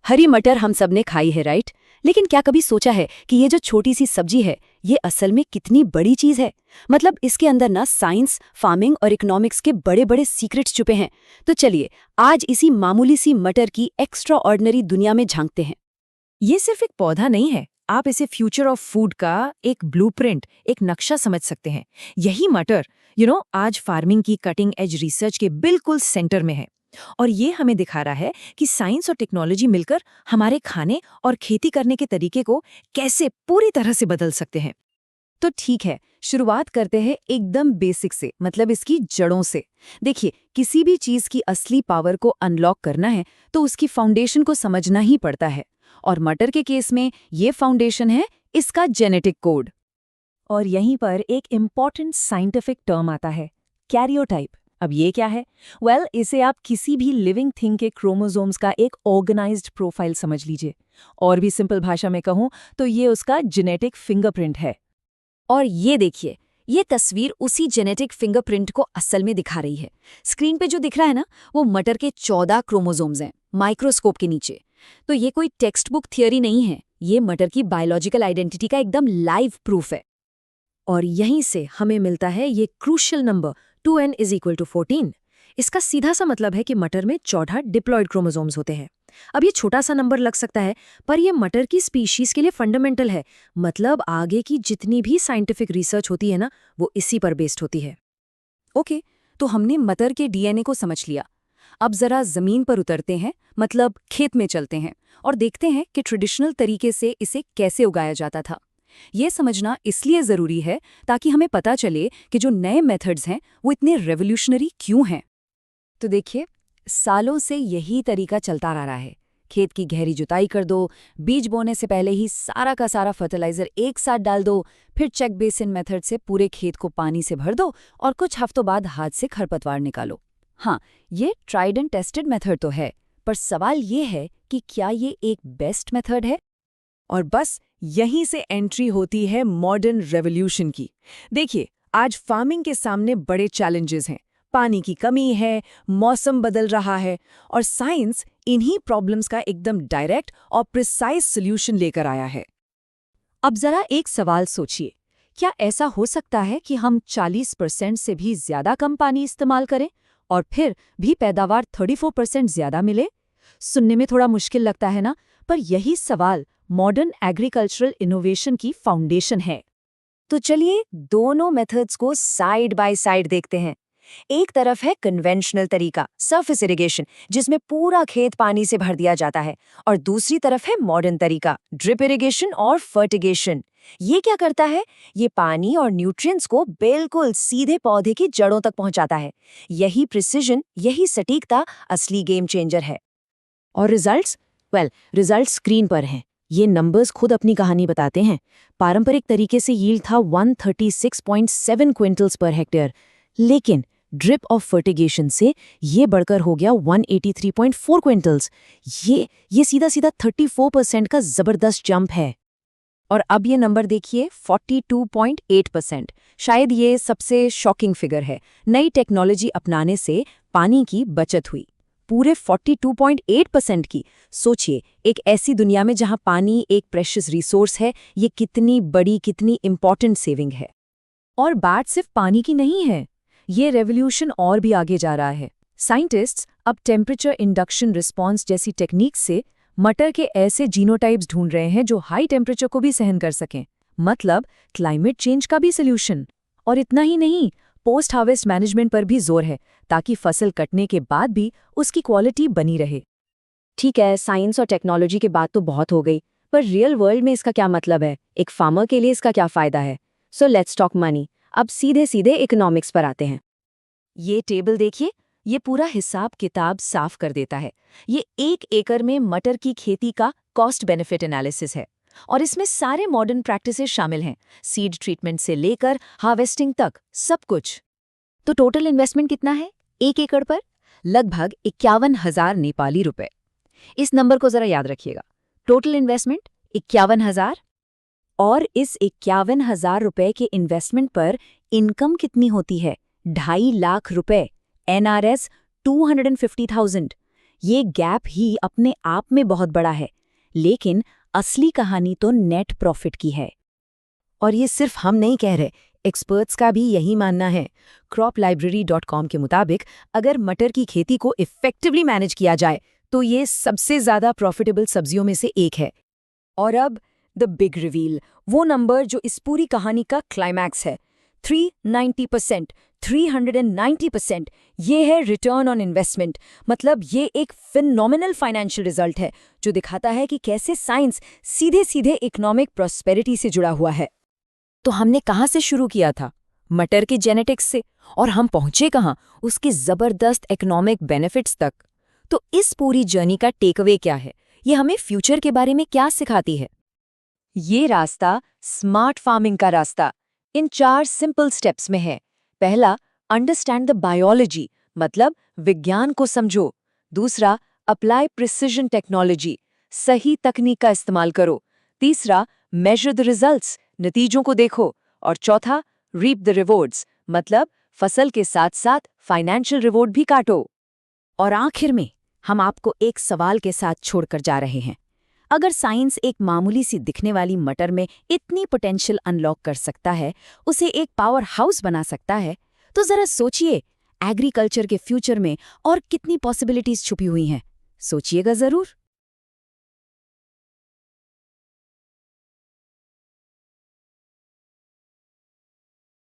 हरी मटर हम सब ने खाई है, राइट? लेकिन क्या कभी सोचा है कि ये जो छोटी सी सब्जी है, ये असल में कितनी बड़ी चीज है? मतलब इसके अंदर ना साइंस, फार्मिंग और इकोनॉमिक्स के बड़े बड़े सीक्रेट्स छुपे हैं। तो चलिए आज इसी मामूली सी मटर की एक्स्ट्रा ऑर्डिनरी दुनिया में झांकते हैं। ये सिर्फ एक पौधा नहीं है, आप इसे फ्यूचर ऑफ फूड का एक ब्लूप्रिंट, एक नक्शा समझ सकते हैं। यही मटर आज फार्मिंग की कटिंग एज रिसर्च के बिल्कुल सेंटर में है। और ये हमें दिखा रहा है कि साइंस और टेक्नोलॉजी मिलकर हमारे खाने और खेती करने के तरीके को कैसे पूरी तरह से बदल सकते हैं। तो ठीक है, शुरुआत करते हैं एकदम बेसिक से, मतलब इसकी जड़ों से। देखिए, किसी भी चीज की असली पावर को अनलॉक करना है तो उसकी फाउंडेशन को समझना ही पड़ता है। और मटर के केस में ये फाउंडेशन है इसका जेनेटिक कोड। और यहीं पर एक इम्पॉर्टेंट साइंटिफिक टर्म आता है, कैरियोटाइप। अब ये क्या है? इसे आप किसी भी लिविंग थिंग के क्रोमोसोम्स का एक ऑर्गेनाइज्ड प्रोफाइल समझ लीजिए। और भी सिंपल भाषा में कहूं तो ये उसका जेनेटिक फिंगरप्रिंट है। और ये देखिए, ये तस्वीर उसी जेनेटिक फिंगरप्रिंट को असल में दिखा रही है। स्क्रीन पे जो दिख रहा है ना, वो मटर के 14 क्रोमोसोम्स हैं, माइक्रोस्कोप के नीचे। तो ये कोई टेक्स्ट बुक थियरी नहीं है, ये मटर की बायोलॉजिकल आइडेंटिटी का एकदम लाइव प्रूफ है। और यहीं से हमें मिलता है ये क्रूशियल नंबर 2n = 14। इसका सीधा सा मतलब है कि मटर में 14 डिप्लॉयड क्रोमोसोम्स होते हैं। अब ये छोटा सा नंबर लग सकता है, पर ये मटर की स्पीशीज के लिए फंडामेंटल है। मतलब आगे की जितनी भी साइंटिफिक रिसर्च होती है ना, वो इसी पर बेस्ड होती है। ओके, तो हमने मटर के डीएनए को समझ लिया। अब जरा जमीन पर उतरते हैं, मतलब खेत में चलते हैं और देखते हैं कि ट्रेडिशनल तरीके से इसे कैसे उगाया जाता था। ये समझना इसलिए ज़रूरी है ताकि हमें पता चले कि जो नए मेथड्स हैं वो इतने रेवोल्यूशनरी क्यों हैं। तो देखिए, सालों से यही तरीका चलता आ रहा है। खेत की गहरी जुताई कर दो, बीज बोने से पहले ही सारा का सारा फर्टिलाइजर एक साथ डाल दो, फिर चेक बेसिन मेथड से पूरे खेत को पानी से भर दो और कुछ हफ्तों बाद हाथ से खरपतवार निकालो। हाँ, ये ट्राइड एंड टेस्टेड मेथड तो है, पर सवाल ये है कि क्या ये एक बेस्ट मेथड है? और बस यहीं से एंट्री होती है मॉडर्न रेवोल्यूशन की। देखिए, आज फार्मिंग के सामने बड़े चैलेंजेस हैं। पानी की कमी है, मौसम बदल रहा है, और साइंस इन्हीं प्रॉब्लम्स का एकदम डायरेक्ट और प्रिसाइज सॉल्यूशन लेकर आया है। अब जरा एक सवाल सोचिए, क्या ऐसा हो सकता है कि हम 40% से भी ज्यादा कम पानी इस्तेमाल करें और फिर भी पैदावार 34% ज्यादा मिले? सुनने में थोड़ा मुश्किल लगता है ना, पर यही सवाल मॉडर्न एग्रीकल्चरल इनोवेशन की फाउंडेशन है। तो चलिए दोनों मेथड्स को साइड बाय साइड देखते हैं। एक तरफ है कन्वेंशनल तरीका, सरफेस इरिगेशन, जिसमें पूरा खेत पानी से भर दिया जाता है, और दूसरी तरफ है मॉडर्न तरीका, ड्रिप इरिगेशन और फर्टिगेशन। ये क्या करता है? ये पानी और न्यूट्रिएंट्स को बिल्कुल सीधे पौधे की जड़ों तक पहुंचाता है। यही प्रिसिजन, यही सटीकता असली गेम चेंजर है। और रिजल्ट्स? रिजल्ट स्क्रीन पर हैं। ये नंबर्स खुद अपनी कहानी बताते हैं। पारंपरिक तरीके से यील्ड था 136.7 क्विंटल्स पर हेक्टेयर, लेकिन ड्रिप ऑफ फर्टिगेशन से ये बढ़कर हो गया 183.4 क्विंटल्स। ये सीधा सीधा 34% का जबरदस्त जंप है। और अब ये नंबर देखिए, 42.8%। शायद ये सबसे शॉकिंग फिगर है। नई टेक्नोलॉजी अपनाने से पानी की बचत हुई, पूरे 42.8% की। सोचिए, एक ऐसी दुनिया में जहां पानी एक प्रेशियस रिसोर्स है, ये कितनी बड़ी, कितनी इंपॉर्टेंट सेविंग है। और बात सिर्फ पानी की नहीं है, ये रेवोल्यूशन और भी आगे जा रहा है। साइंटिस्ट्स अब टेम्परेचर इंडक्शन रिस्पॉन्स जैसी टेक्निक से मटर के ऐसे जीनोटाइप्स ढूंढ रहे हैं जो हाई टेम्परेचर को भी सहन कर सकें, मतलब क्लाइमेट चेंज का भी सोल्यूशन। और इतना ही नहीं, पोस्ट हार्वेस्ट मैनेजमेंट पर भी जोर है, ताकि फसल कटने के बाद भी उसकी क्वालिटी बनी रहे। ठीक है, साइंस और टेक्नोलॉजी की बात तो बहुत हो गई, पर रियल वर्ल्ड में इसका क्या मतलब है? एक फार्मर के लिए इसका क्या फायदा है? So let's talk money. अब सीधे सीधे इकोनॉमिक्स पर आते हैं। ये टेबल देखिए, ये पूरा हिसाब किताब साफ कर देता है। ये 1 एकड़ में मटर की खेती का कॉस्ट बेनिफिट एनालिसिस है, और इसमें सारे मॉडर्न प्रैक्टिसेस शामिल हैं, सीड ट्रीटमेंट से लेकर हार्वेस्टिंग तक, सब कुछ। तो टोटल इन्वेस्टमेंट कितना है 1 एकड़ पर? लगभग 51,000 नेपाली रुपए। इस नंबर को जरा याद रखिएगा, टोटल इन्वेस्टमेंट 51,000। और इस 51,000 रुपए के इन्वेस्टमेंट पर इनकम कितनी होती है? 2.5 लाख रुपए, NRS 250,000। ये गैप ही अपने आप में बहुत बड़ा है, लेकिन असली कहानी तो नेट प्रॉफिट की है। और ये सिर्फ हम नहीं कह रहे, एक्सपर्ट्स का भी यही मानना है। CropLibrary.com के मुताबिक अगर मटर की खेती को इफेक्टिवली मैनेज किया जाए तो ये सबसे ज्यादा प्रॉफिटेबल सब्जियों में से एक है। और अब द बिग रिवील, वो नंबर जो इस पूरी कहानी का क्लाइमैक्स है। 390%, 390%, ये है रिटर्न ऑन इन्वेस्टमेंट। मतलब ये एक फिनोमिनल फाइनेंशियल रिजल्ट है जो दिखाता है कि कैसे साइंस सीधे सीधे इकोनॉमिक प्रॉस्पेरिटी से जुड़ा हुआ है। तो हमने कहाँ से शुरू किया था? मटर के जेनेटिक्स से, और हम पहुंचे कहाँ? उसके जबरदस्त इकोनॉमिक बेनिफिट्स तक। तो इस पूरी जर्नी का टेकअवे क्या है? ये हमें फ्यूचर के बारे में क्या सिखाती है? ये रास्ता स्मार्ट फार्मिंग का रास्ता इन 4 सिंपल स्टेप्स में है। पहला, अंडरस्टैंड द बायोलॉजी, मतलब विज्ञान को समझो। दूसरा, अप्लाई प्रिसिजन टेक्नोलॉजी, सही तकनीक का इस्तेमाल करो। तीसरा, मेजर द रिजल्ट्स, नतीजों को देखो। और चौथा, रीप द रिवॉर्ड्स, मतलब फसल के साथ साथ फाइनेंशियल रिवॉर्ड भी काटो। और आखिर में हम आपको एक सवाल के साथ छोड़कर जा रहे हैं। अगर साइंस एक मामूली सी दिखने वाली मटर में इतनी पोटेंशियल अनलॉक कर सकता है, उसे एक पावर हाउस बना सकता है, तो जरा सोचिए एग्रीकल्चर के फ्यूचर में और कितनी पॉसिबिलिटीज छुपी हुई हैं। सोचिएगा जरूर।